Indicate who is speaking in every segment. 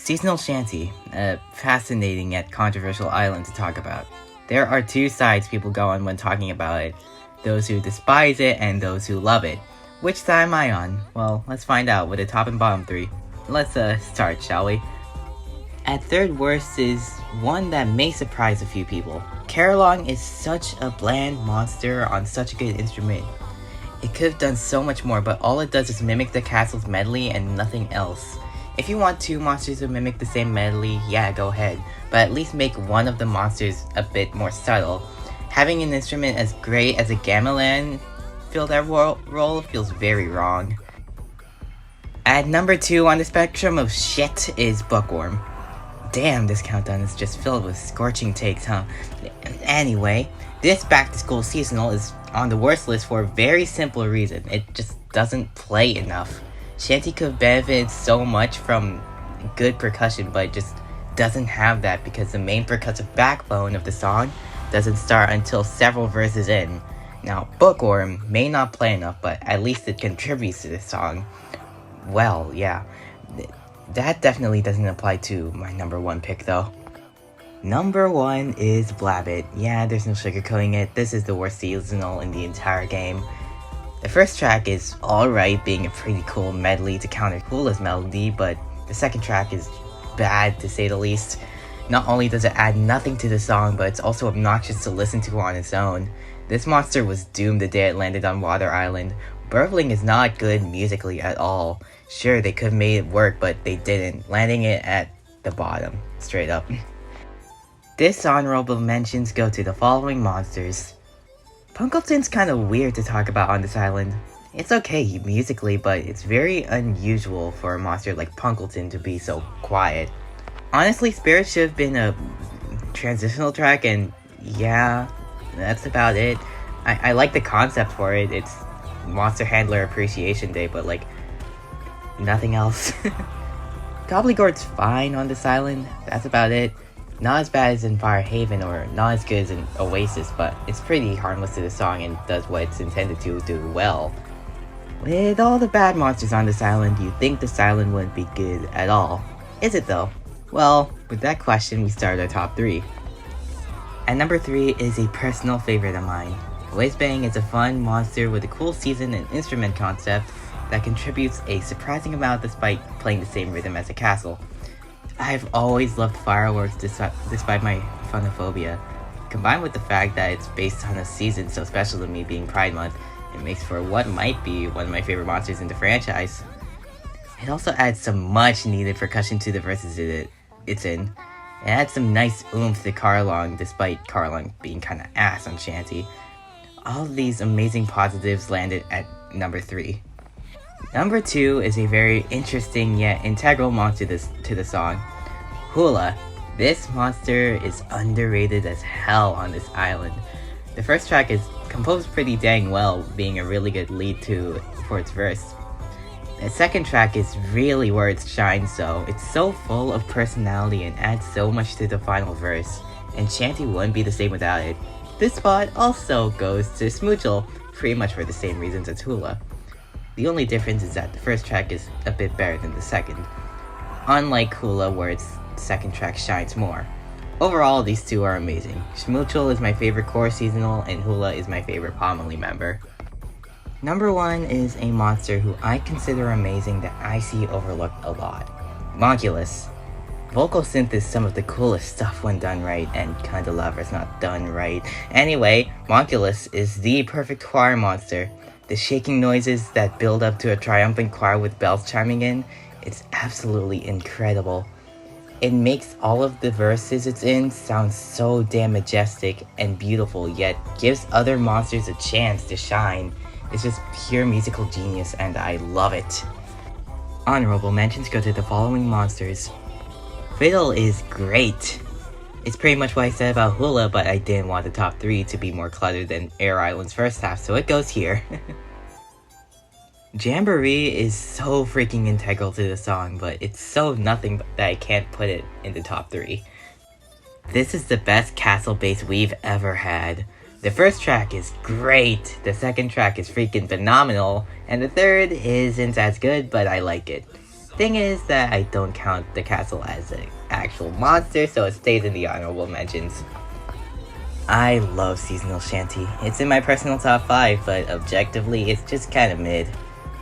Speaker 1: Seasonal Shanty, a fascinating yet controversial island to talk about. There are two sides people go on when talking about it, those who despise it and those who love it. Which side am I on? Well, let's find out with the top and bottom three. Let's start, shall we? At third worst is one that may surprise a few people. Carolong is such a bland monster on such a good instrument. It could have done so much more, but all it does is mimic the castle's medley and nothing else. If you want two monsters to mimic the same medley, yeah, go ahead, but at least make one of the monsters a bit more subtle. Having an instrument as great as a gamelan fill that role feels very wrong. At number 2 on the spectrum of shit is Bookworm. Damn, this countdown is just filled with scorching takes, huh? Anyway, this back-to-school seasonal is on the worst list for a very simple reason. It just doesn't play enough. Shanty could have benefited so much from good percussion, but it just doesn't have that because the main percussive backbone of the song doesn't start until several verses in. Now, Bookworm may not play enough, but at least it contributes to this song. Well, yeah. That definitely doesn't apply to my number 1 pick, though. Number 1 is Blabbit. Yeah, there's no sugarcoating it. This is the worst seasonal in the entire game. The first track is alright, being a pretty cool medley to counter Hula's melody, but the second track is bad to say the least. Not only does it add nothing to the song, but it's also obnoxious to listen to on its own. This monster was doomed the day it landed on Water Island. Burbling is not good musically at all. Sure, they could have made it work, but they didn't, landing it at the bottom, straight up. Dishonorable mentions go to the following monsters. Punkleton's kinda weird to talk about on this island. It's okay musically, but it's very unusual for a monster like Punkleton to be so quiet. Honestly, Spirit should have been a transitional track, and yeah, that's about it. I like the concept for it. It's Monster Handler Appreciation Day, but like, nothing else. Gobbledygort's fine on this island, that's about it. Not as bad as in Firehaven or not as good as in Oasis, but it's pretty harmless to the song and does what it's intended to do well. With all the bad monsters on this island, you'd think this island wouldn't be good at all. Is it though? Well, with that question, we start our top 3. At number 3 is a personal favorite of mine. Whizbang is a fun monster with a cool season and instrument concept that contributes a surprising amount despite playing the same rhythm as a castle. I've always loved fireworks despite my phonophobia. Combined with the fact that it's based on a season so special to me being Pride Month, it makes for what might be one of my favorite monsters in the franchise. It also adds some much needed percussion to the verses it's in. It adds some nice oomph to Carolong despite Carolong being kinda ass on Shanty. All of these amazing positives landed at number 3. Number 2 is a very interesting yet integral monster to the song, Hula. This monster is underrated as hell on this island. The first track is composed pretty dang well, being a really good lead for its verse. The second track is really where it shines though. It's so full of personality and adds so much to the final verse, and Shanty wouldn't be the same without it. This spot also goes to Smoochel, pretty much for the same reasons as Hula. The only difference is that the first track is a bit better than the second, unlike Hula where its second track shines more. Overall, these two are amazing. Smoochel is my favorite core seasonal, and Hula is my favorite Pomely member. Number 1 is a monster who I consider amazing that I see overlooked a lot. Monculus. Vocal synth is some of the coolest stuff when done right, and kinda love it's not done right. Anyway, Monculus is the perfect choir monster. The shaking noises that build up to a triumphant choir with bells chiming in, it's absolutely incredible. It makes all of the verses it's in sound so damn majestic and beautiful, yet gives other monsters a chance to shine. It's just pure musical genius and I love it. Honorable mentions go to the following monsters. Fiddle is great. It's pretty much what I said about Hula, but I didn't want the top 3 to be more cluttered than Air Island's first half, so it goes here. Jamboree is so freaking integral to the song, but it's so nothing that I can't put it in the top 3. This is the best castle base we've ever had. The first track is great, the second track is freaking phenomenal, and the third isn't as good, but I like it. Thing is that I don't count the castle as an actual monster, so it stays in the honorable mentions. I love Seasonal Shanty. It's in my personal top 5, but objectively, it's just kinda mid.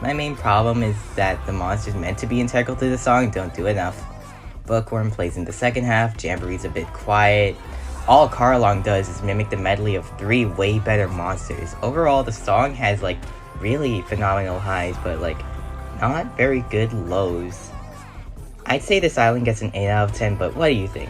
Speaker 1: My main problem is that the monsters meant to be integral to the song don't do enough. Bookworm plays in the second half, Jamboree's a bit quiet. All Caralong does is mimic the medley of 3 way better monsters. Overall, the song has like really phenomenal highs, but like not very good lows. I'd say this island gets an 8 out of 10, but what do you think?